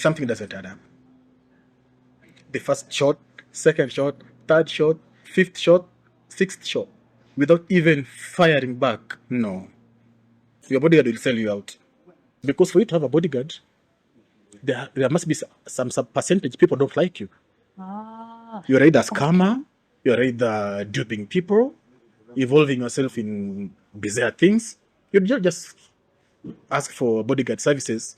something doesn't add up. The first shot, second shot, third shot, fifth shot, sixth shot, without even firing back. No. Your bodyguard will sell you out. Because for you to have a bodyguard, there must be some percentage people don't like you. You're either a scammer, you're either duping people, involving yourself in bizarre things. You just ask for bodyguard services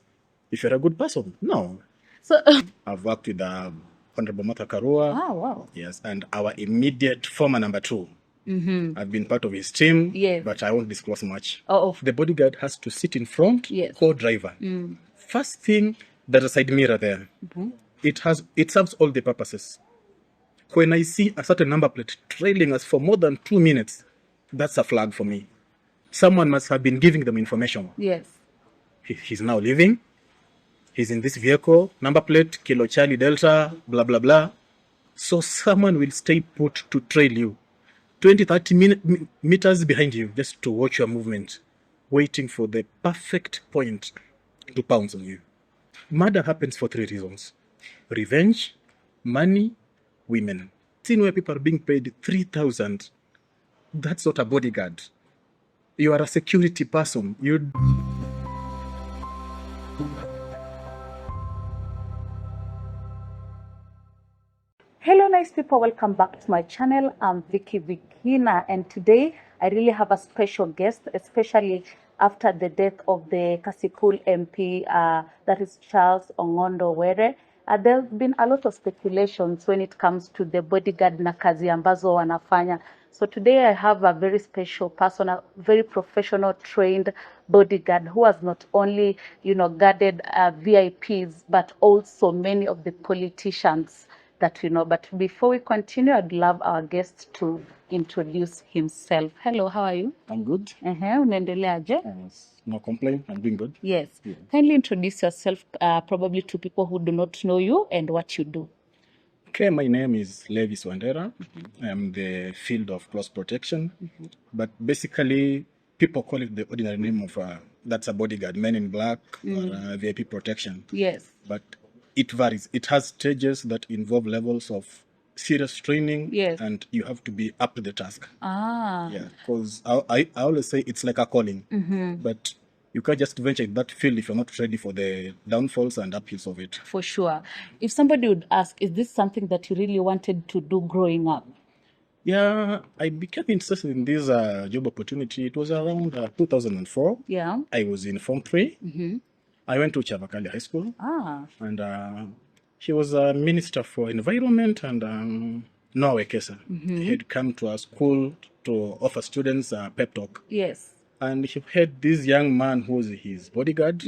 if you're a good person. No. So, I've worked with Honorable Martha Karua. oh, wow. Yes, and our immediate former number 2. I've been part of his team, Yes. but I won't disclose much. Oh, The bodyguard has to sit in front, Yes. co-driver. First thing, there's a side mirror there. It serves all the purposes. When I see a certain number plate trailing us for more than 2 minutes, that's a flag for me. Someone must have been giving them information. yes. He's now leaving. He's in this vehicle, number plate, Kilo Charlie Delta, blah, blah, blah. So someone will stay put to trail you 20, 30 meters behind you just to watch your movement, waiting for the perfect point to pounce on you. Murder happens for 3 reasons: revenge, money, women. Seen where people are being paid 3,000. That's not a bodyguard. You are a security person. Hello, nice people. Welcome back to my channel. I'm Vicky Vikina, and today I really have a special guest, especially after the death of the Kasipul MP, that is Charles Ongondo Were. There's been a lot of speculations when it comes to the bodyguard na kazi ambazo wanafanya. So today I have a very special person, a very professional, trained bodyguard who has not only, guarded VIPs, but also many of the politicians that we know. But before we continue, I'd love our guest to introduce himself. Hello, how are you? I'm good. Unaendeleaje? No complaint. I'm doing good. Yes. Yeah. Kindly introduce yourself, probably to people who do not know you and what you do. Okay, my name is Levis Wandera. I'm the field of cross protection, but basically people call it the ordinary name of that's a bodyguard, men in black, or VIP protection. Yes. But it varies. It has stages that involve levels of serious training, Yes. and you have to be up to the task. Yeah, because I always say it's like a calling, but you can't just venture in that field if you're not ready for the downfalls and uphills of it. For sure. If somebody would ask, is this something that you really wanted to do growing up? Yeah, I became interested in this job opportunity. It was around 2004. Yeah. I was in Form 3. I went to Chavakali High School. And he was a minister for environment and Noah Kesa. He had come to our school to offer students a pep talk. Yes. And he had this young man who was his bodyguard.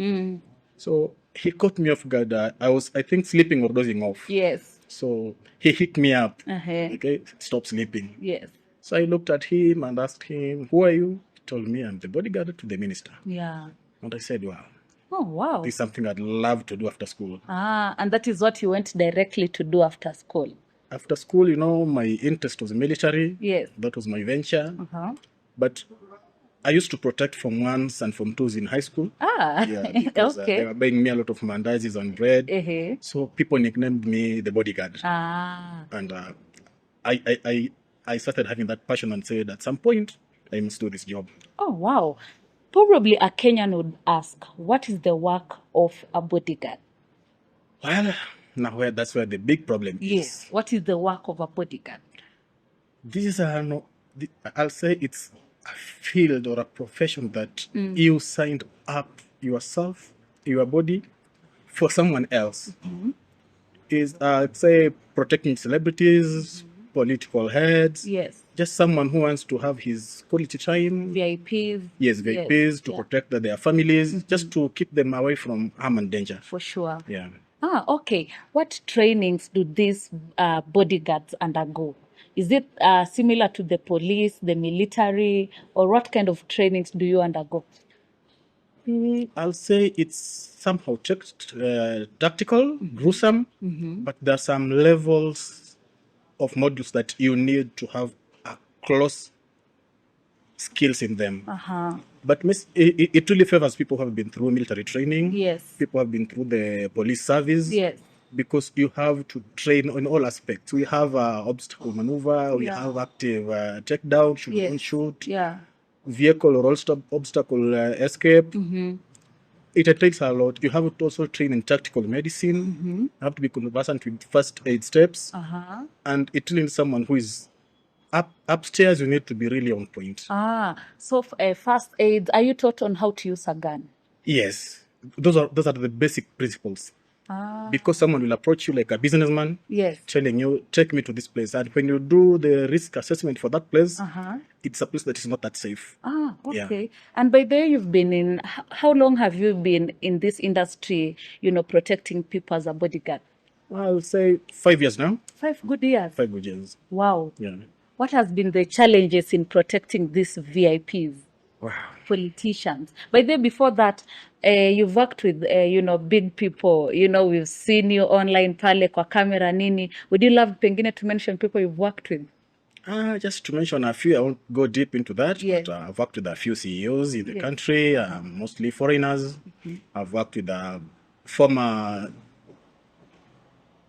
So he caught me off guard. I was, I think, sleeping or dozing off. Yes. So he hit me up. Okay, stop sleeping. Yes. So I looked at him and asked him, who are you? He told me, I'm the bodyguard to the minister. Yeah. And I said, wow. Oh, wow. This is something I'd love to do after school. And that is what you went directly to do after school? After school, my interest was military. Yes. That was my venture. But I used to protect Form 1s and Form 2s in high school. Yeah, because okay. they were buying me a lot of mandazis and bread. So people nicknamed me the bodyguard. And I started having that passion and said, at some point, I must do this job. Oh, wow. Probably a Kenyan would ask, what is the work of a bodyguard? Well, now that's where the big problem is. Yes. What is the work of a bodyguard? This is I'll say it's a field or a profession that you signed up yourself, your body, for someone else. Is say protecting celebrities, political heads. Yes. Just someone who wants to have his quality time. VIPs. Yes, VIPs, to protect their families, just to keep them away from harm and danger. For sure. Yeah. Okay. What trainings do these bodyguards undergo? Is it similar to the police, the military, or what kind of trainings do you undergo? I'll say it's somehow tactical, gruesome, but there are some levels of modules that you need to have close skills in them. But it really favors people who have been through military training. Yes. People have been through the police service. Yes. Because you have to train on all aspects. We have obstacle maneuver. We Yeah. have active takedown, shoot, Yes. don't shoot. Yeah. Vehicle or obstacle escape. Mm-hmm. It takes a lot. You have to also train in tactical medicine. Mm-hmm. You have to be conversant with first aid steps. Uh-huh. And it trains someone who is upstairs. You need to be really on point. So first aid, are you taught on how to use a gun? Yes, those are the basic principles. Because someone will approach you like a businessman, Yes. telling you, take me to this place. And when you do the risk assessment for that place, it's a place that is not that safe. Okay. Yeah. And by there you've been in, how long have you been in this industry, protecting people as a bodyguard? I'll say 5 years now. 5 good years. 5 good years. Wow. Yeah. What has been the challenges in protecting these VIPs? Wow. Politicians. By the way, before that, you've worked with, big people. We've seen you online, pale kwa camera nini. Would you love pengine to mention people you've worked with? Just to mention a few, I won't go deep into that. Yes. But I've worked with a few CEOs in the country, mostly foreigners. I've worked with a former.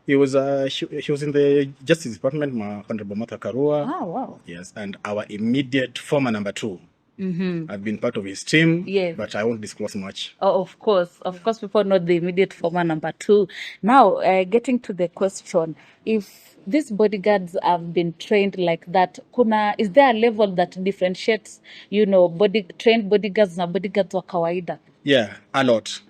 He was in the Justice Department, Honorable Martha Karua. Oh, wow. Yes, and our immediate former number 2. I've been part of his team, Yes. but I won't disclose much. Oh, of course, people know the immediate former number 2. Now, getting to the question, if these bodyguards have been trained like that, is there a level that differentiates, trained bodyguards na bodyguards wa kawaida? Yeah, a lot.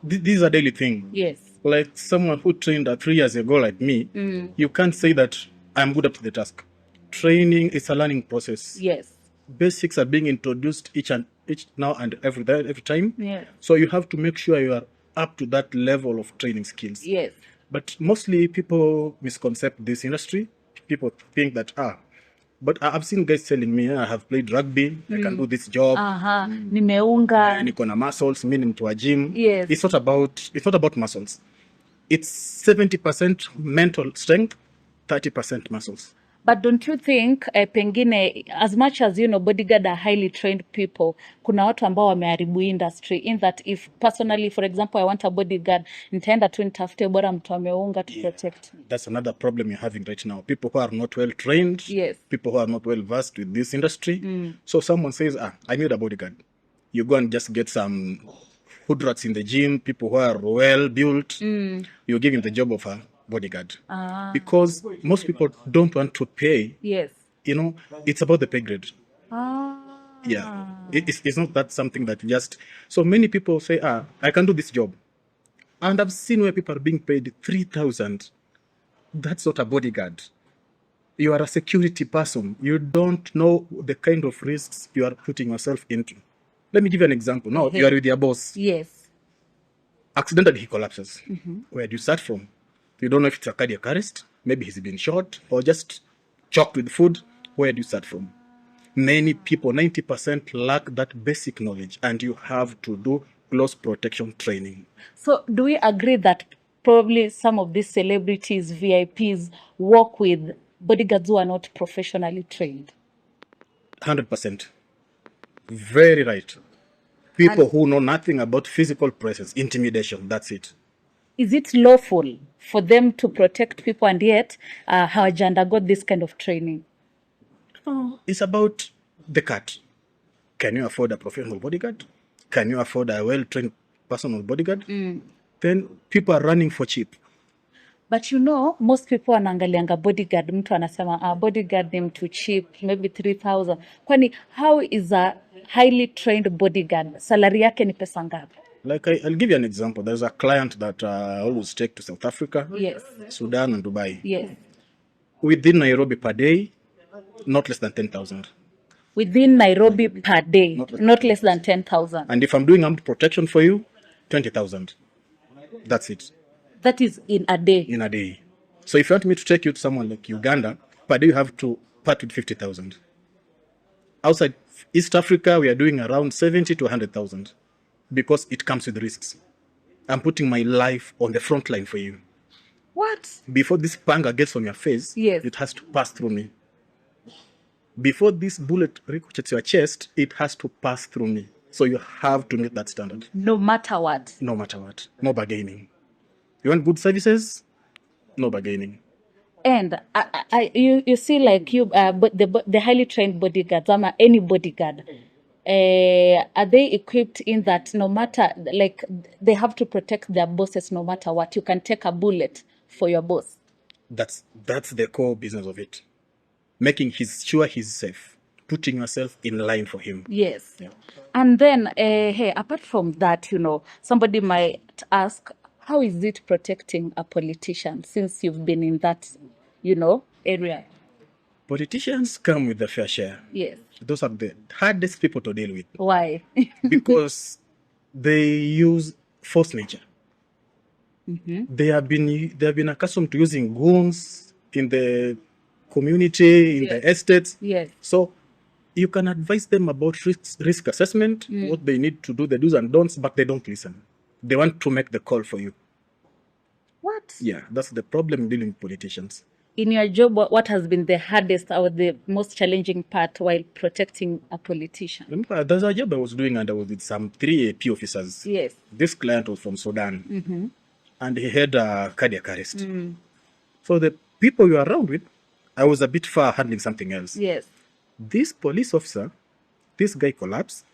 This is a daily thing. Yes. Like someone who trained 3 years ago like me, you can't say that I'm good at the task. Training is a learning process. Yes. Basics are being introduced each now and every time. Yes. So you have to make sure you are up to that level of training skills. Yes. But mostly people misconcept this industry. People think that but I've seen guys telling me I have played rugby, I can do this job. Nimeunga. Niko na muscles, meaning to a gym. Yes. It's not about muscles. It's 70% mental strength, 30% muscles. But don't you think pengine as much as bodyguard are highly trained people, kuna watu ambao wameharibu industry in that if personally, for example, I want a bodyguard, nitaenda tu nitafute bora mtu ameunga to protect me. That's another problem you're having right now. People who are not well trained, yes, people who are not well versed with this industry. So someone says, I need a bodyguard. You go and just get some hood rats in the gym, people who are well built. You give him the job of a bodyguard. Because most people don't want to pay. Yes. It's about the pay grade. Yeah. It's not that something that just... So many people say, I can do this job. And I've seen where people are being paid 3,000. That's not a bodyguard. You are a security person. You don't know the kind of risks you are putting yourself into. Let me give you an example. Now, you are with your boss. Yes. Accidentally, he collapses. Where do you start from? You don't know if it's a cardiac arrest. Maybe he's been shot or just choked with food. Where do you start from? Many people, 90%, lack that basic knowledge, and you have to do close protection training. So do we agree that probably some of these celebrities, VIPs, work with bodyguards who are not professionally trained? 100%. Very right. People who know nothing about physical presence, intimidation, that's it. Is it lawful for them to protect people and yet hawaja undergo this kind of training? It's about the cut. Can you afford a professional bodyguard? Can you afford a well-trained personal bodyguard? Then people are running for cheap. But most people wanaangalianga bodyguard, mtu anasema bodyguard ni mtu cheap, maybe 3,000. Kwani how is a highly trained bodyguard? Salary yake ni pesa ngapi? Like I'll give you an example. There's a client that I always take to South Africa, yes, Sudan and Dubai. Yes. Within Nairobi per day, not less than 10,000. Within Nairobi per day, not less than 10,000. And if I'm doing armed protection for you, 20,000. That's it. That is in a day? In a day. So if you want me to take you to someone like Uganda, per day you have to part with 50,000. Outside East Africa, we are doing around 70 to 100,000 because it comes with risks. I'm putting my life on the front line for you. What? Before this panga gets on your face, yes, it has to pass through me. Before this bullet ricochets your chest, it has to pass through me. So you have to meet that standard. No matter what. No matter what. No bargaining. You want good services? No bargaining. And you see, like you, but the highly trained bodyguards, any bodyguard, are they equipped in that no matter, like, they have to protect their bosses no matter what? You can take a bullet for your boss. That's the core business of it. Making sure he's safe. Putting yourself in line for him. Yes. Yeah. And then, hey, apart from that, somebody might ask, how is it protecting a politician since you've been in that, area? Politicians come with the fair share. Yes. Those are the hardest people to deal with. Why? Because they use force nature. They have been accustomed to using goons in the community, in the estates. Yes. So you can advise them about risk assessment, what they need to do, the do's and don'ts, but they don't listen. They want to make the call for you. What? Yeah, that's the problem dealing with politicians. In your job, what has been the hardest or the most challenging part while protecting a politician? Remember, there's a job I was doing and I was with some 3 AP officers. Yes. This client was from Sudan and he had a cardiac arrest. So the people you are around with, I was a bit far handling something else. Yes. This police officer, this guy collapsed.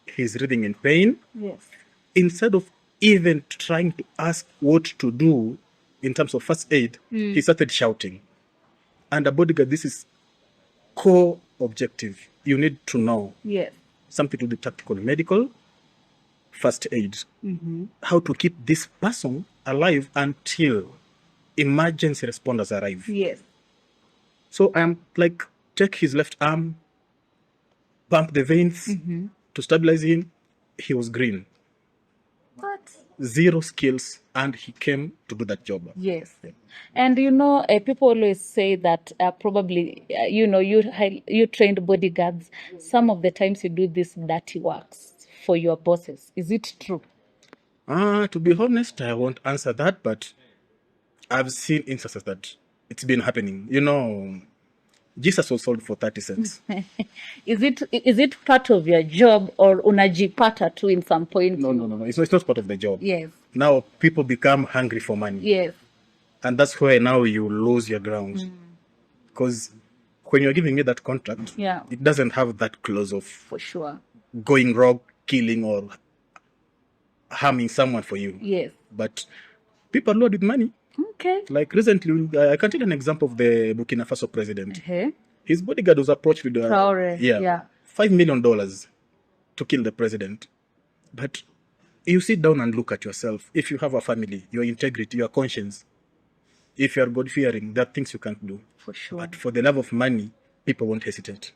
He's writhing in pain. Yes. Instead of even trying to ask what to do in terms of first aid, he started shouting. And a bodyguard, this is core objective. You need to know something to do tactical medical, first aid. How to keep this person alive until emergency responders arrive. Yes. So I'm like, take his left arm, pump the veins to stabilize him. He was green. What? 0 skills, and he came to do that job. Yes. And people always say that probably, you trained bodyguards. Some of the times you do this dirty works for your bosses. Is it true? To be honest, I won't answer that, but I've seen instances that it's been happening. Jesus was sold for 30 cents. Is it part of your job or unajipata too in some point? No. It's not part of the job. Yes. Now people become hungry for money. Yes. And that's where now you lose your ground. Because when you're giving me that contract, it doesn't have that clause of for sure going rogue, killing or harming someone for you. Yes. But people load with money. Okay. Like recently, I can tell an example of the Burkina Faso president. His bodyguard was approached with $5 million to kill the president. But you sit down and look at yourself. If you have a family, your integrity, your conscience, if you are God-fearing, there are things you can't do. For sure. But for the love of money, people won't hesitate.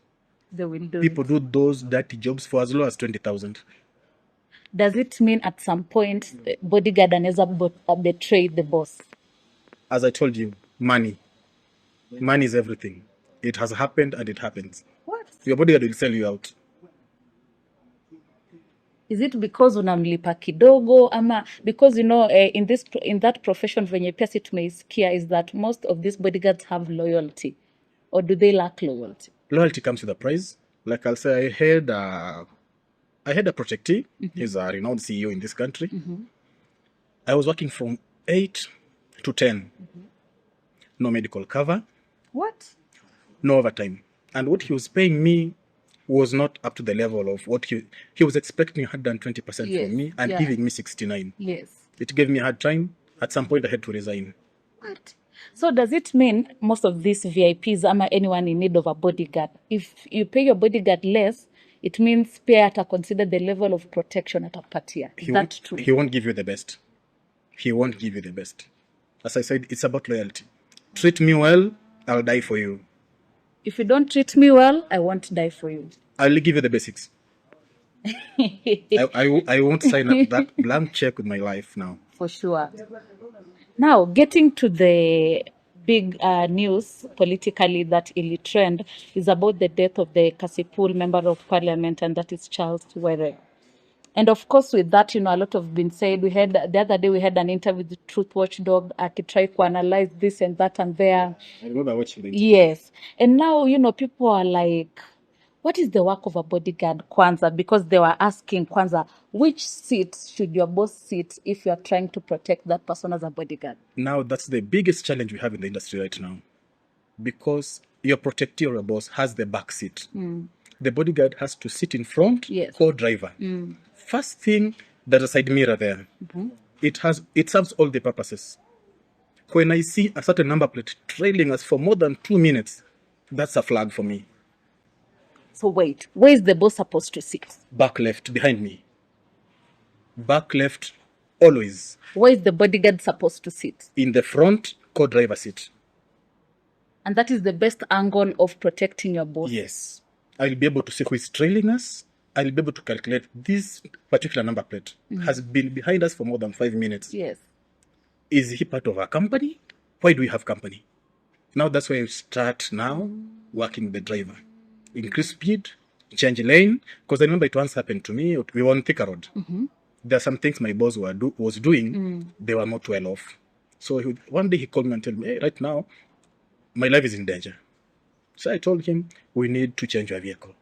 They will do People do those dirty jobs for as low as 20,000. Does it mean at some point bodyguard anaweza betray the boss? As I told you, money. Money is everything. It has happened and it happens. What? Your bodyguard will sell you out. Is it because unamlipa kidogo ama because in that profession venye pia si tumeisikia is that most of these bodyguards have loyalty, or do they lack loyalty? Loyalty comes with a price. Like I'll say, I had a protectee. He's a renowned CEO in this country. I was working from 8 to 10. No medical cover. What? No overtime. And what he was paying me was not up to the level of what he was expecting 120% from me and giving me 69. Yes. It gave me a hard time. At some point, I had to resign. What? So does it mean most of these VIPs ama anyone in need of a bodyguard, if you pay your bodyguard less, it means pay ata consider the level of protection atapatia? Is that true? He won't give you the best. He won't give you the best. As I said, it's about loyalty. Treat me well, I'll die for you. If you don't treat me well, I won't die for you. I'll give you the basics. I won't sign up that blank check with my life now. For sure. Now, getting to the big news politically that will trend is about the death of the Kasipul member of parliament, and that is Charles Were. And of course, with that, a lot of been said. We had the other day we had an interview with the Truth Watchdog. I could try to analyze this and that and there. I remember watching the Yes, and now people are like, what is the work of a bodyguard, Kwanzaa? Because they were asking Kwanzaa, which seat should your boss sit if you are trying to protect that person as a bodyguard? Now, that's the biggest challenge we have in the industry right now. Because your protector or your boss has the back seat. The bodyguard has to sit in front, Yes. co-driver. First thing, there's a side mirror there. It serves all the purposes. When I see a certain number plate trailing us for more than 2 minutes, that's a flag for me. So wait, where is the boss supposed to sit? Back left, behind me. Back left, always. Where is the bodyguard supposed to sit? In the front, co-driver seat. And that is the best angle of protecting your boss. Yes. I'll be able to see who is trailing us. I'll be able to calculate this particular number plate has been behind us for more than 5 minutes. Yes. Is he part of our company? Why do we have company? Now that's where you start now working the driver. Increase speed, change lane. Because I remember it once happened to me. We were on Thika Road. There are some things my boss was doing. They were not well off. So one day he called me and told me, hey, right now, my life is in danger. So I told him, we need to change your vehicle.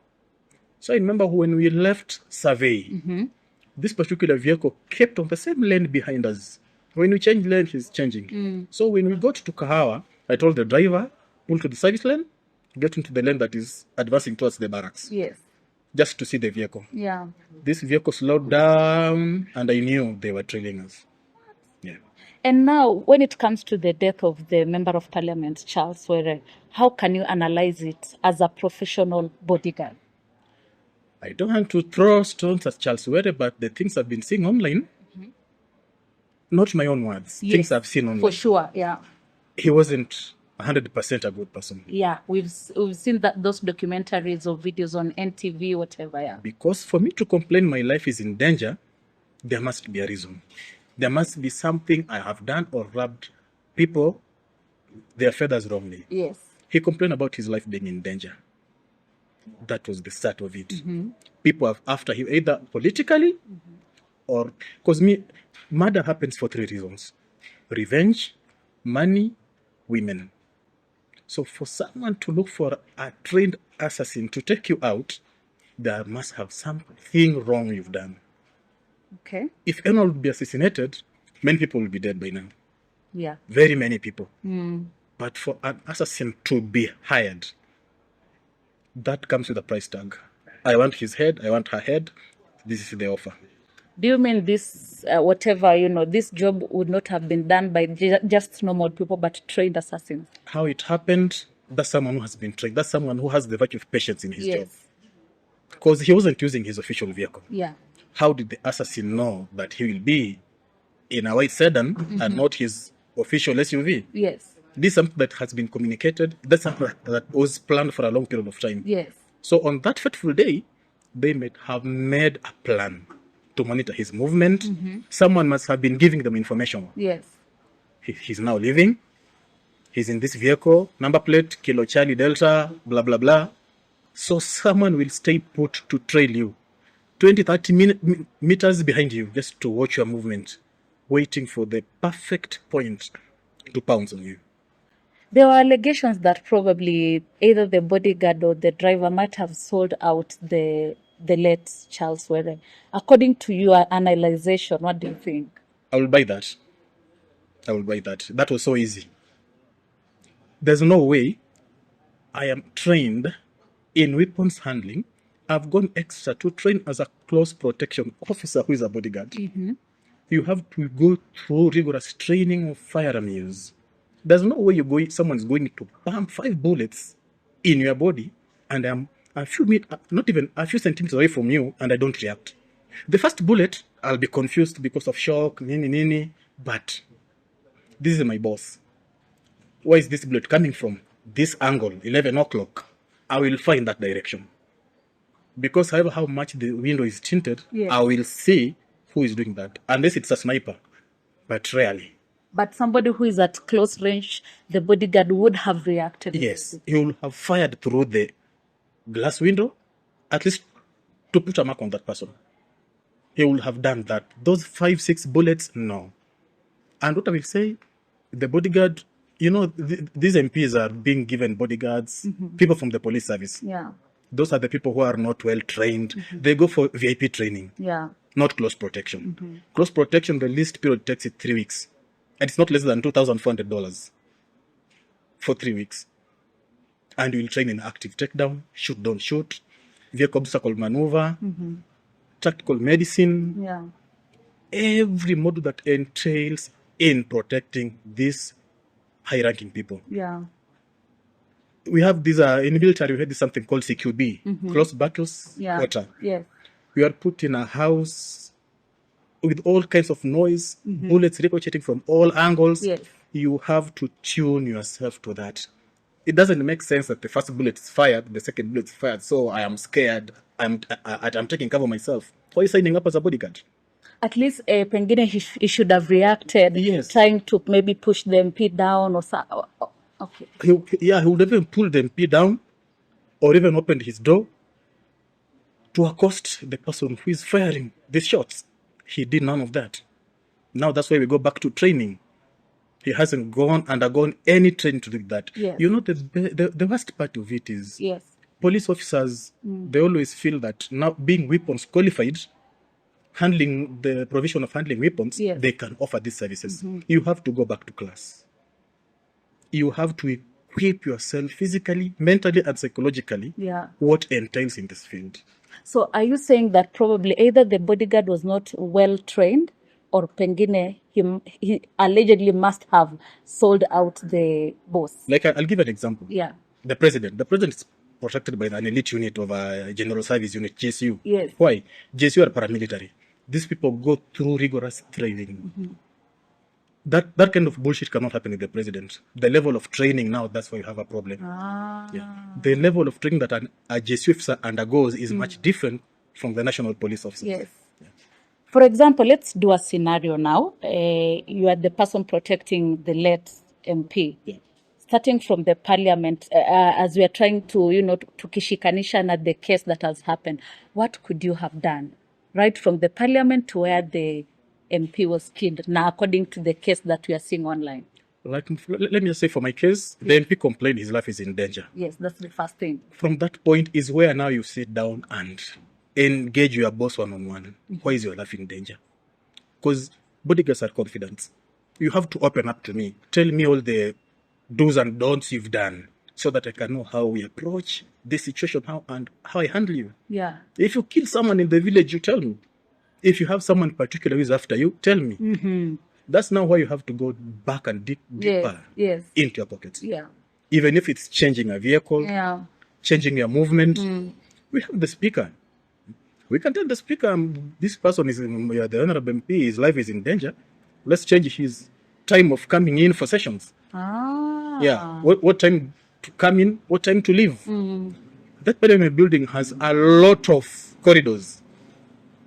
So I remember when we left survey, this particular vehicle kept on the same lane behind us. When we changed lane, he's changing. So when we got to Kahawa, I told the driver, pull to the service lane, get into the lane that is advancing towards the barracks. Yes. Just to see the vehicle. Yeah. This vehicle slowed down and I knew they were trailing us. Yeah. And now, when it comes to the death of the Member of Parliament, Charles Were, how can you analyze it as a professional bodyguard? I don't want to throw stones at Charles Were, but the things I've been seeing online, not my own words, things I've seen online. For sure, yeah. He wasn't 100% a good person. Yeah, we've seen those documentaries or videos on NTV, whatever, yeah. Because for me to complain my life is in danger, there must be a reason. There must be something I have done or rubbed people their feathers wrongly. Yes. He complained about his life being in danger. That was the start of it. People have after him, either politically or... Because murder happens for 3 reasons. Revenge, money, women. So for someone to look for a trained assassin to take you out, there must have something wrong you've done. Okay. If anyone would be assassinated, many people will be dead by now. Yeah. Very many people. But for an assassin to be hired, that comes with a price tag. I want his head, I want her head. This is the offer. Do you mean this, this job would not have been done by just normal people, but trained assassins? How it happened, that's someone who has been trained. That's someone who has the virtue of patience in his job. Because he wasn't using his official vehicle. Yeah. How did the assassin know that he will be in a white sedan and not his official SUV? Yes. This is something that has been communicated. That's something that was planned for a long period of time. Yes. So on that fateful day, they might have made a plan to monitor his movement. Someone must have been giving them information. Yes. He's now leaving. He's in this vehicle, number plate, Kilo Charlie Delta, blah, blah, blah. So someone will stay put to trail you 20, 30 meters behind you just to watch your movement, waiting for the perfect point to pounce on you. There were allegations that probably either the bodyguard or the driver might have sold out the late Charles Were. According to your analyzation, what do you think? I will buy that. I will buy that. That was so easy. There's no way I am trained in weapons handling. I've gone extra to train as a close protection officer who is a bodyguard. You have to go through rigorous training of firearm use. There's no way someone's going to pump 5 bullets in your body and I'm not even a few centimeters away from you and I don't react. The first bullet, I'll be confused because of shock, but this is my boss. Where is this bullet coming from? This angle, 11 o'clock. I will find that direction. Because however how much the window is tinted, I will see who is doing that. Unless it's a sniper, but rarely. But somebody who is at close range, the bodyguard would have reacted. Yes, he will have fired through the glass window, at least to put a mark on that person. he would have done that. Those 5-6 bullets, no. And what I will say, the bodyguard, you know, these MPs are being given bodyguards, people from the police service. Yeah. Those are the people who are not well trained. They go for VIP training, Yeah. not close protection. Close protection, the least period takes it 3 weeks. And it's not less than $2,400 for 3 weeks. And you will train in active takedown, shoot, don't shoot, vehicle obstacle maneuver, tactical medicine, Yeah. every module that entails in protecting these high-ranking people. Yeah. We have these, in the military, we had this something called CQB, close battles, Yeah. quarter. Yes. We are put in a house with all kinds of noise, bullets ricocheting from all angles. Yes. You have to tune yourself to that. It doesn't make sense that the first bullet is fired, the second bullet is fired, so I am scared, I'm taking cover myself. Why are you signing up as a bodyguard? At least pengine he should have reacted, Yes. trying to maybe push the MP down or something. Okay. He would even pull the MP down or even opened his door to accost the person who is firing these shots. He did none of that. Now that's why we go back to training. He hasn't undergone any training to do that. Yes. You know, the worst part of it is Yes. police officers, they always feel that now being weapons qualified, handling the provision of handling weapons, Yes. they can offer these services. You have to go back to class. You have to equip yourself physically, mentally, and psychologically Yeah. what entails in this field. So are you saying that probably either the bodyguard was not well trained or pengine he allegedly must have sold out the boss? Like I'll give an example. Yeah. The president is protected by an elite unit of a general service unit, GSU. Yes. Why? GSU are paramilitary. These people go through rigorous training. That kind of bullshit cannot happen with the president. The level of training now, that's why you have a problem. Yeah. The level of training that a GSU officer undergoes is much different from the national police officers. Yes. For example, let's do a scenario now. You are the person protecting the late MP. Yeah. Starting from the parliament, as we are trying to, to kishikanisha at the case that has happened, what could you have done? Right from the parliament to where the MP was killed, now according to the case that we are seeing online. Like, let me just say for my case, the MP complained his life is in danger. Yes, that's the first thing. From that point is where now you sit down and engage your boss one-on-one. Why is your life in danger? Because bodyguards are confident. You have to open up to me. Tell me all the do's and don'ts you've done so that I can know how we approach this situation, how I handle you. Yeah. If you kill someone in the village, you tell me. If you have someone particular who is after you, tell me. That's now why you have to go back and deeper Yes. into your pockets. Yeah. Even if it's changing a vehicle, Yeah. changing your movement, we have the speaker. We can tell the speaker, this person is, the Honorable MP, his life is in danger. Let's change his time of coming in for sessions. Ah. Yeah. What time to come in, what time to leave. That parliament building has a lot of corridors.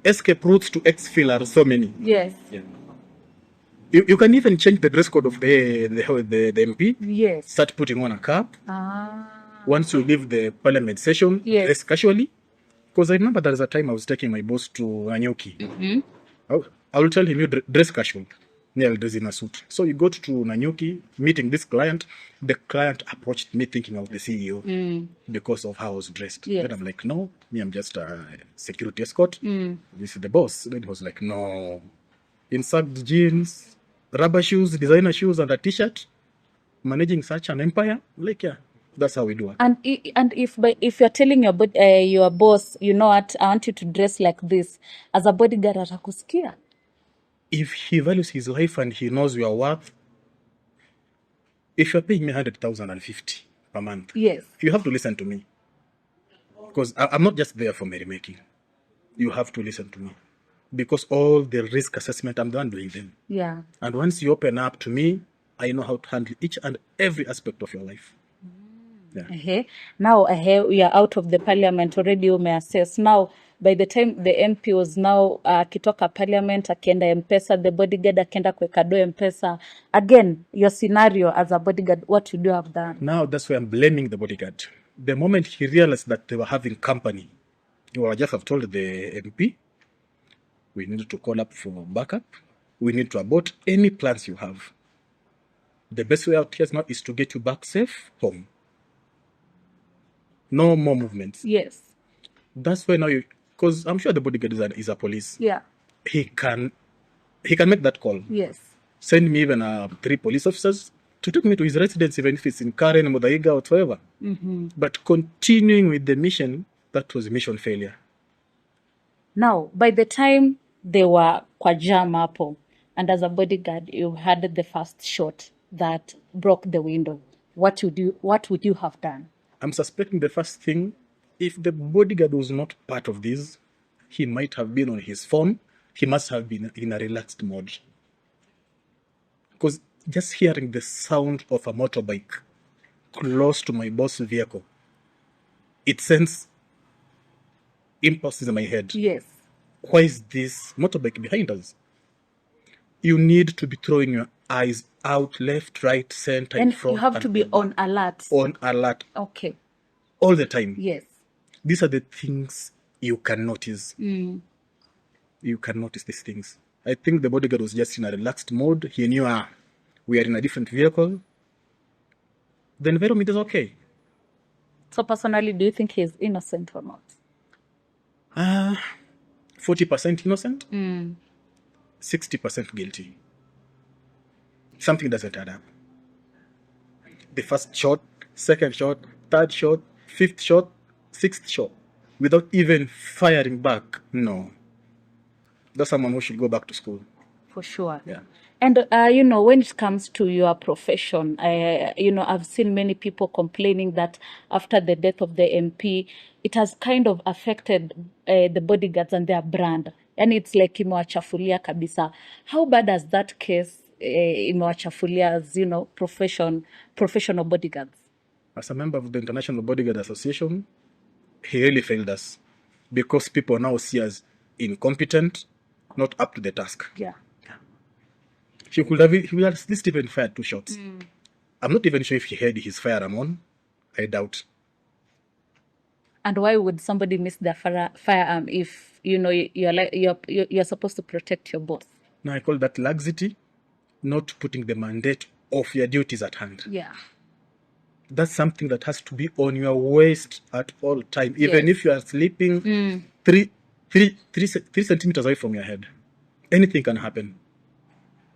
Escape routes to exfil are so many. Yes. Yeah. You can even change the dress code of the MP. Yes. Start putting on a cap. Ah. Once you leave the parliament session, Yes. dress casually. Because I remember there was a time I was taking my boss to Nanyuki. I will tell him, you dress casual. Yeah, I'll dress in a suit. So you go to Nanyuki, meeting this client. The client approached me thinking I was the CEO because of how I was dressed. Yes. Then I'm like, no, me, I'm just a security escort. This is the boss. Then he was like, no. In sagged jeans, rubber shoes, designer shoes, and a t-shirt, managing such an empire. Like, yeah, that's how we do it. And if you're telling your boss, you know what, I want you to dress like this, as a bodyguard atakusikia. If he values his life and he knows your worth, if you're paying me 100,050 per month, Yes. you have to listen to me. Because I'm not just there for merrymaking. You have to listen to me. Because all the risk assessment, I'm the one doing them. Yeah. And once you open up to me, I know how to handle each and every aspect of your life. Yeah. Now we are out of the parliament already, you may assess. Now, by the time the MP was now akitoka parliament, akienda M-Pesa, the bodyguard akienda kwekado M-Pesa. Again, your scenario as a bodyguard, what would you have done? Now, that's why I'm blaming the bodyguard. The moment he realized that they were having company, you would just have told the MP, We need to call up for backup. We need to abort any plans you have. The best way out here now is to get you back safe home. No more movements. Yes. That's why now because I'm sure the bodyguard is a police. Yeah. He can make that call. Yes. Send me even 3 police officers to take me to his residence, even if it's in Karen, Modaiga, or whatever. But continuing with the mission, that was a mission failure. Now, by the time they were kwa jam hapo, and as a bodyguard, you had the first shot that broke the window, what would you have done? I'm suspecting the first thing, if the bodyguard was not part of this, he might have been on his phone. He must have been in a relaxed mode. Because just hearing the sound of a motorbike close to my boss's vehicle, it sends impulses in my head. Yes. Why is this motorbike behind us? You need to be throwing your eyes out, left, right, center, And in front. you have to be on alert. On alert. Okay. All the time. Yes. These are the things you can notice. You can notice these things. I think the bodyguard was just in a relaxed mode. He knew, we are in a different vehicle. The environment is okay. So personally, do you think he's innocent or not? 40% innocent, 60% guilty. Something doesn't add up. The first shot, second shot, third shot, fifth shot, sixth shot, without even firing back. No. That's someone who should go back to school. For sure. Yeah. And, when it comes to your profession, I've seen many people complaining that after the death of the MP, it has kind of affected the bodyguards and their brand. And it's like imewachafulia kabisa. How bad has that case imewachafulia as, professional bodyguards? As a member of the International Bodyguard Association, he really failed us because people now see us incompetent, not up to the task. Yeah. He would have at least even fired 2 shots. I'm not even sure if he had his firearm on. I doubt. And why would somebody miss their firearm if you're supposed to protect your boss? Now I call that laxity, not putting the mandate of your duties at hand. Yeah. That's something that has to be on your waist at all time, even if you are sleeping 3 centimeters away from your head. Anything can happen.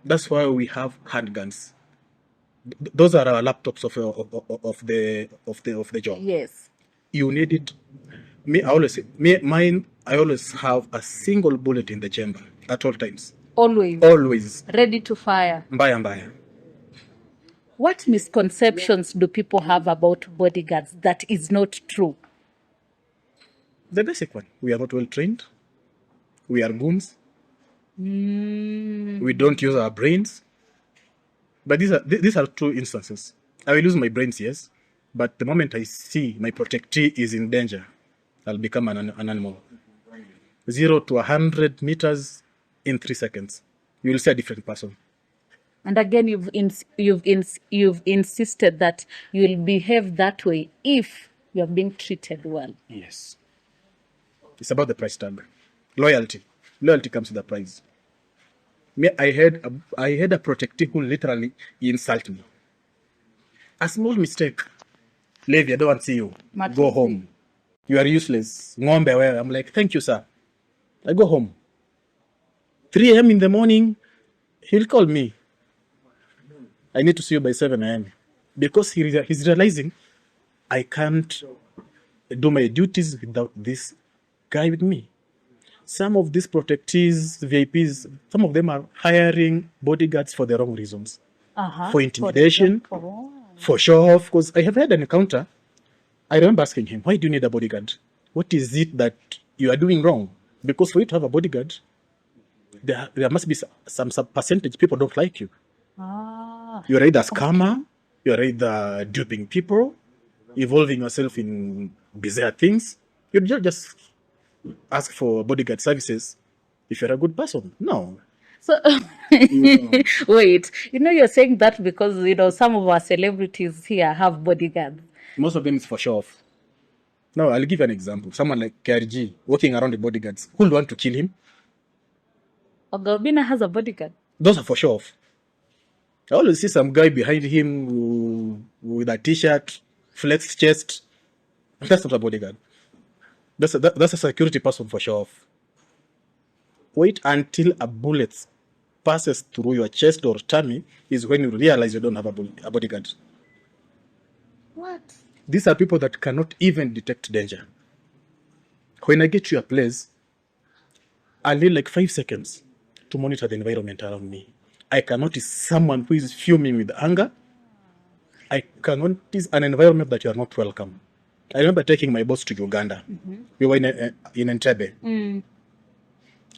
That's why we have handguns. Those are our laptops of the job. Yes. You need it. I always have a single bullet in the chamber at all times. Always. Ready to fire. Mbaya. What misconceptions do people have about bodyguards that is not true? The basic one. We are not well trained. We are goons. We don't use our brains. But these are 2 instances. I will use my brains, yes. But the moment I see my protectee is in danger, I'll become an animal. 0 to 100 meters in 3 seconds. You will see a different person. And again, you've insisted that you will behave that way if you're being treated well. Yes. It's about the price tag. Loyalty. Loyalty comes with a price. I had a protectee who literally insulted me. A small mistake. Levi, I don't want to see you. Go home. You are useless. Ngombe wewe. I'm like, thank you, sir. I go home. 3 a.m. in the morning, he'll call me. I need to see you by 7 a.m. Because he's realizing I can't do my duties without this guy with me. Some of these protectees, VIPs, some of them are hiring bodyguards for the wrong reasons. For intimidation, for show off. Because I have had an encounter. I remember asking him, why do you need a bodyguard? What is it that you are doing wrong? Because for you to have a bodyguard, there must be some percentage people don't like you. You're either a scammer, you're either duping people, involving yourself in bizarre things. You just ask for bodyguard services if you're a good person. No. So, wait, you're saying that because, some of our celebrities here have bodyguards. Most of them is for show off. Now, I'll give you an example. Someone like KRG walking around with bodyguards. Who would want to kill him? Ogabina has a bodyguard. Those are for show off. I always see some guy behind him with a t-shirt, flexed chest. That's not a bodyguard. That's a security person for show off. Wait until a bullet passes through your chest or tummy is when you realize you don't have a bodyguard. What? These are people that cannot even detect danger. When I get to a place, I need like 5 seconds to monitor the environment around me. I can notice someone who is fuming with anger. I can notice an environment that you are not welcome. I remember taking my boss to Uganda. We were in Entebbe.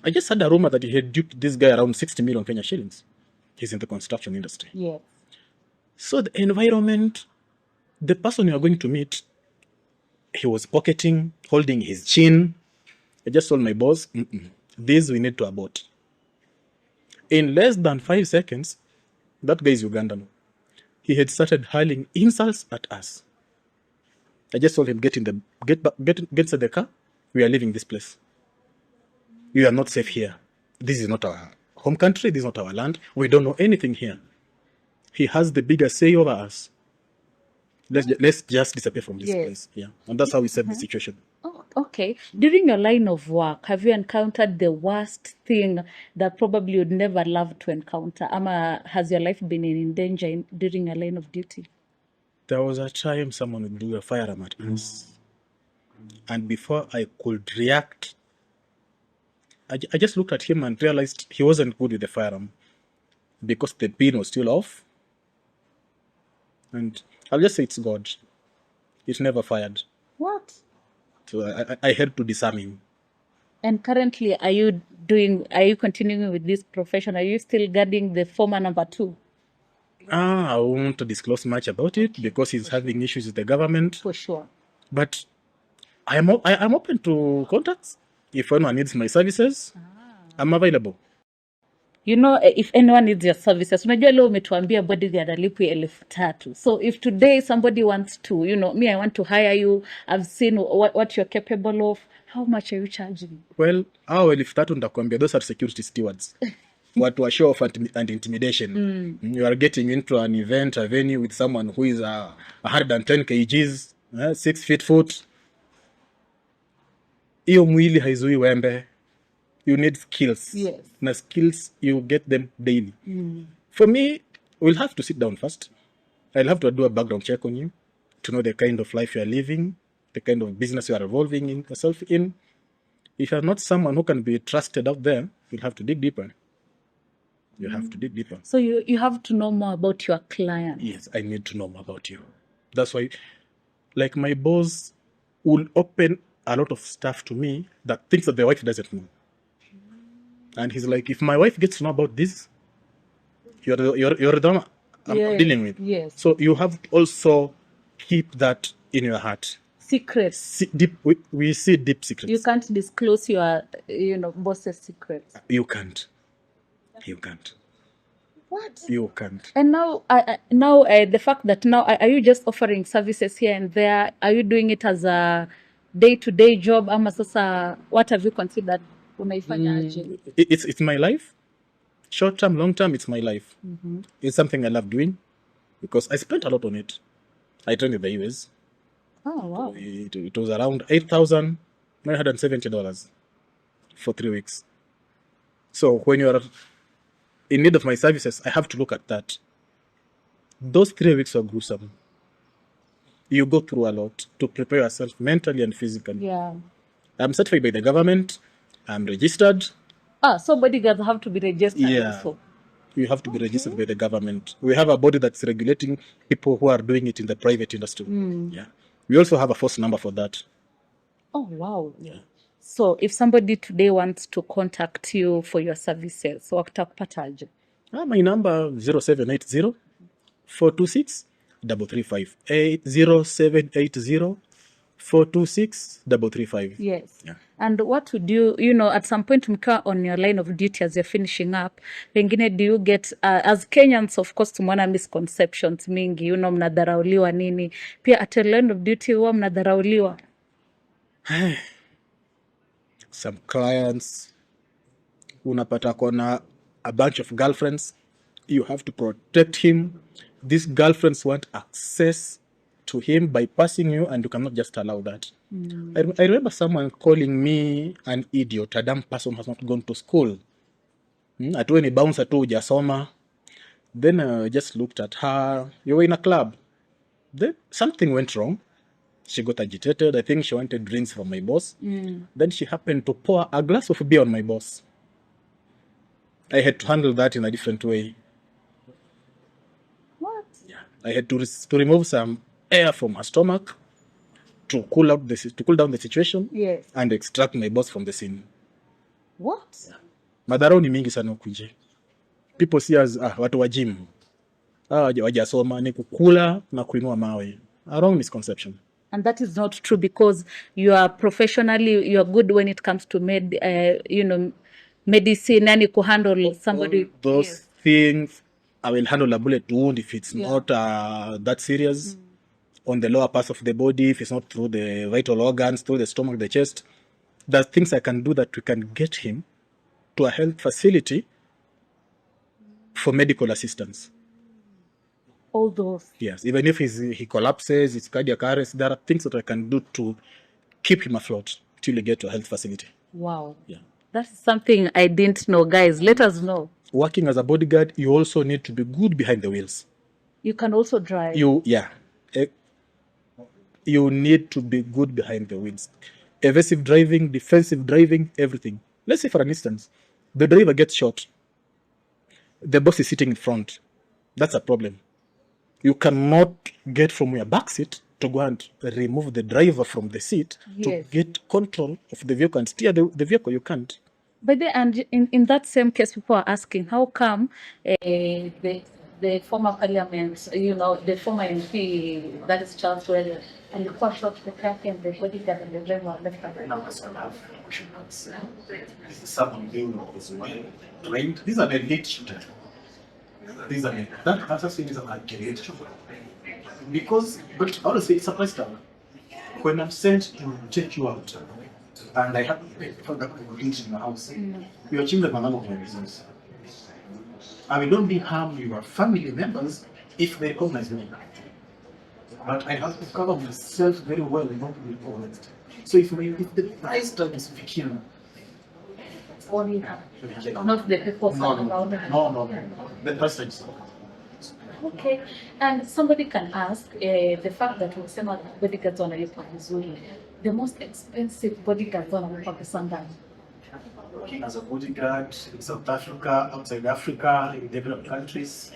I just had a rumor that he had duped this guy around 60 million Kenya shillings. He's in the construction industry. Yes. So the environment, the person you are going to meet, he was pocketing, holding his chin. I just told my boss, this we need to abort. In less than 5 seconds, that guy is Ugandan. He had started hurling insults at us. I just told him, get inside the car. We are leaving this place. You are not safe here. This is not our home country. This is not our land. We don't know anything here. He has the bigger say over us. Let's just disappear from this place. Yeah, and that's how we saved the situation. Oh, okay. During your line of work, have you encountered the worst thing that probably you'd never love to encounter? Has your life been in danger during your line of duty? There was a time someone would do a firearm at us, and before I could react, I just looked at him and realized he wasn't good with the firearm because the pin was still off. And I'll just say it's God. It never fired. What? So I had to disarm him. And currently, are you continuing with this profession? Are you still guarding the former number 2? I won't disclose much about it because he's having issues with the government. For sure. But I'm open to contacts. If anyone needs my services, I'm available. You know, if anyone needs your services, unajua leo umetuambia bodyguard alipwe 3,000. So if today somebody wants to, me, I want to hire you, I've seen what you're capable of, how much are you charging? Well, our 3,000 ndakwambia, those are security stewards. What were show off and intimidation. You are getting into an event, a venue with someone who is 110 kgs, 6 feet foot. Iyo mwili haizui wembe. You need skills. Yes. Na skills, you get them daily. For me, we'll have to sit down first. I'll have to do a background check on you to know the kind of life you are living, the kind of business you are involving yourself in. If you're not someone who can be trusted out there, you'll have to dig deeper. You have to dig deeper. So you have to know more about your client. Yes, I need to know more about you. That's why, like, my boss will open a lot of stuff to me that things that the wife doesn't know. And he's like, if my wife gets to know about this, you're the one I'm dealing with. Yes. So you have to also keep that in your heart. Secrets. We see deep secrets. You can't disclose your, boss's secrets. You can't. What? You can't. And now, the fact that now, are you just offering services here and there? Are you doing it as a day-to-day job? Ama sasa, what have you considered? Unaifanya aje? It's my life. Short term, long term, it's my life. It's something I love doing because I spent a lot on it. I trained in the US. Oh, wow. It was around $8,970 for 3 weeks. So when you are in need of my services, I have to look at that. Those 3 weeks were gruesome. You go through a lot to prepare yourself mentally and physically. Yeah. I'm certified by the government. I'm registered. So bodyguards have to be registered also. You have to be registered by the government. We have a body that's regulating people who are doing it in the private industry. Yeah. We also have a force number for that. Oh, wow. Yeah. So if somebody today wants to contact you for your services, watakupata aje? My number 0780 426 335. 0780 426 335. Yes. Yeah. And what would you, at some point mkiwa on your line of duty as you're finishing up, pengine do you get, as Kenyans, of course, tumeona misconceptions mingi, mnadharauliwa nini. Pia at your line of duty huwa mnadharauliwa? Some clients unapata kona a bunch of girlfriends. You have to protect him. These girlfriends want access to him, bypassing you, and you cannot just allow that. I remember someone calling me an idiot, a dumb person who has not gone to school. Atu ni bouncer tu hujasoma. Then I just looked at her. You were in a club. Then something went wrong. She got agitated. I think she wanted drinks from my boss. Then she happened to pour a glass of beer on my boss. I had to handle that in a different way. What? I had to remove some air from her stomach to cool down the situation. Yes. And extract my boss from the scene. What? Madharau ni mingi sana huku nje. People see us watu wa gym. Wajasoma ni kukula na kuinua mawe. A wrong misconception. And that is not true, because you are professionally, you are good when it comes to medicine, and you could handle somebody. All those things, I will handle a bullet wound if it's not that serious. On the lower parts of the body, if it's not through the vital organs, through the stomach, the chest. There's things I can do that we can get him to a health facility for medical assistance. All those. Yes, even if he collapses, it's cardiac arrest, there are things that I can do to keep him afloat till he get to a health facility. Wow. Yeah. That's something I didn't know. Guys, let us know. Working as a bodyguard, you also need to be good behind the wheels. You can also drive. You need to be good behind the wheels. Evasive driving, defensive driving, everything. Let's say, for an instance, the driver gets shot. The boss is sitting in front. That's a problem. You cannot get from your back seat to go and remove the driver from the seat to get control of the vehicle and steer the vehicle. You can't. But and in that same case, people are asking, how come the former parliament, the former MP, that is Charles Well, and the court shot the car and the bodyguard and the driver left and Now, this is someone who is well trained. These are the elite shooters. That assassin is an accurate shooter. Because, but honestly, it's a price tag. When I'm sent to check you out, and I have in my house, you achieve the manner of my business. I will only harm your family members if they recognize me. But I have to cover myself very well and not be honest. So if the price tag is secure, only not the people. No. The price tag is okay. And somebody can ask, the fact that we say bodyguards wanalipa vizuri, the most expensive bodyguards wanalipa pesa ngapi? Working as a bodyguard in South Africa, outside Africa, in developed countries,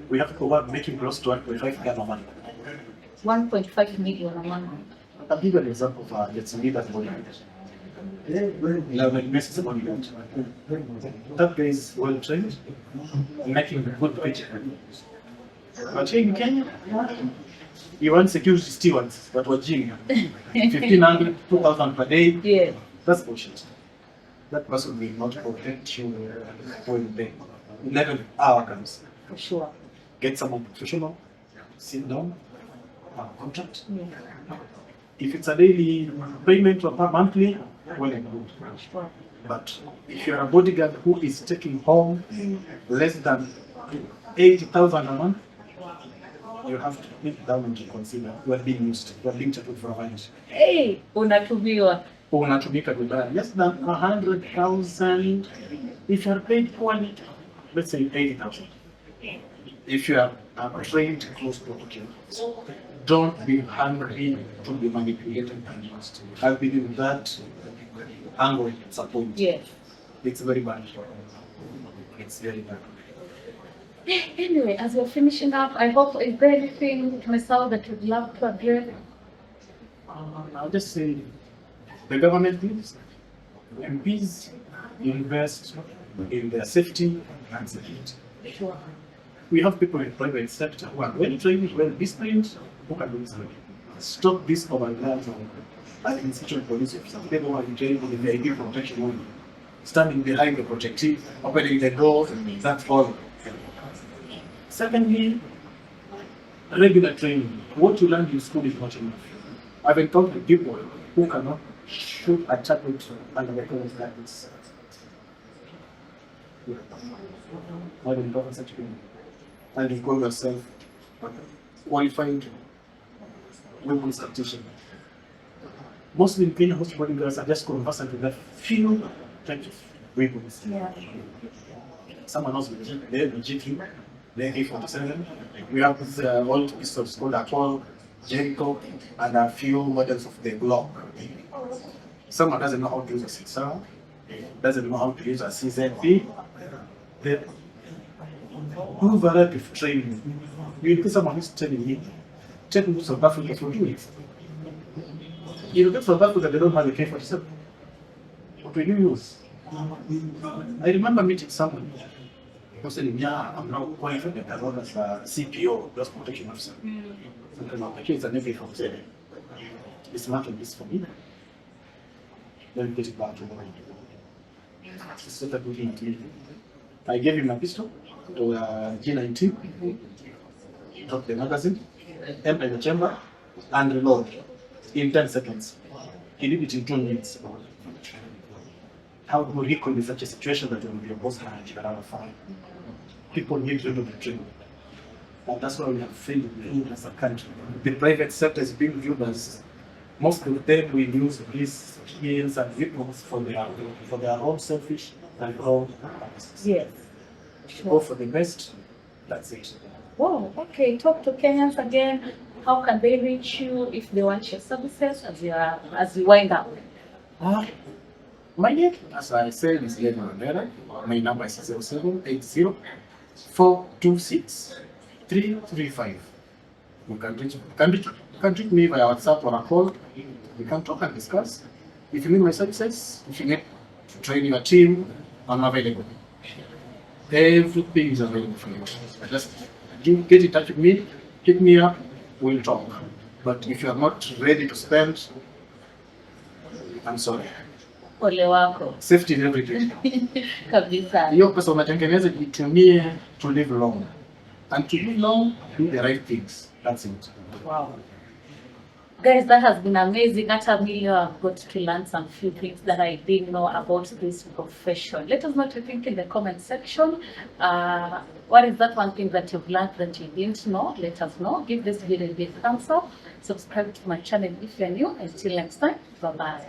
we have to go about making close to 1.5 million a month. 1.5 million a month. I'll give you an example of let's leave that bodyguard. That guy is well trained, making a good paycheck. But here in Kenya, you want security stewards that were junior. 1,500, 2,000 per day. Yeah. That's bullshit. That person will not protect you when the 11-hour comes. For sure. Get someone professional, sit down, have a contract. Yeah. If it's a daily payment or monthly, well and good. Sure. But if you're a bodyguard who is taking home less than 80,000 a month, you have to put it down and consider you are being used, you are being charged for a rent. Hey, unatumiwa. Unatumika vibaya. Less than 100,000. If you are paid poorly, let's say 80,000. If you are trained close to okay, don't be hungry to be manipulated and used. I've been in that angle at some point. Yes. It's very bad. It's very bad. Anyway, as we're finishing up, I hope, is there anything, Michelle, that you'd love to address? I'll just say the government needs MPs invest in their safety and security. Sure. We have people in private sector who are well trained, well disciplined, who can do this. Stop this overreliance on institutional police officers. They don't want to train with the ID protection only. Standing behind the protective, opening the door, that's all. Secondly, regular training. What you learn in school is not enough. I've encountered people who cannot should attack it under the conditions like this. What in government such thing? And you call yourself qualified weapons tactician. Mostly in Kenya, most bodyguards are just conversant with that few types of weapons. Yeah. Someone knows the GT, the AK-47. We have these old pistols called Apollo, Jericho, and a few models of the Glock. Someone doesn't know how to use a 6R, doesn't know how to use a CZP. The whole variety of training. You get someone who's telling you, check with South Africa for 2 weeks. You look at South Africa, they don't have a K-47. What will you use? I remember meeting someone who said, yeah, I'm now qualified as well as a CPO, Gross Protection Officer. Something like the kids are never from saying, it's not on this for me. Let me get it back to the mind. So that we can I gave him a pistol to a G19, drop the magazine, empty the chamber, and reload in 10 seconds. He did it in 2 minutes. How would he cope with such a situation that will be a boss hand that are fine? People need to do the training. And that's why we have failed as a country. The private sector is being viewed as most of them will use these skills and weapons for their own selfish and own purposes. Yes. Go for the best, that's it. Wow, okay. Talk to Kenyans again. How can they reach you if they want your services as you wind up? My name, as I said, is Len Rondera. My number is 0780 426 335. You can reach me via WhatsApp or a call. We can talk and discuss. If you need my services, if you need to train your team, I'm available. Everything is available for you. Just get in touch with me, hit me up, we'll talk. But if you are not ready to spend, I'm sorry. Ole wako. Safety in everything. Kabisa. Hiyo pesa unatengeneza itumie to live long. And to live long, do the right things. That's it. Wow. Guys, that has been amazing. At Amelia, I've got to learn some few things that I didn't know about this profession. Let us know what you think in the comment section. What is that one thing that you've learned that you didn't know? Let us know. Give this video a big thumbs up. Subscribe to my channel if you're new. Until next time, bye-bye.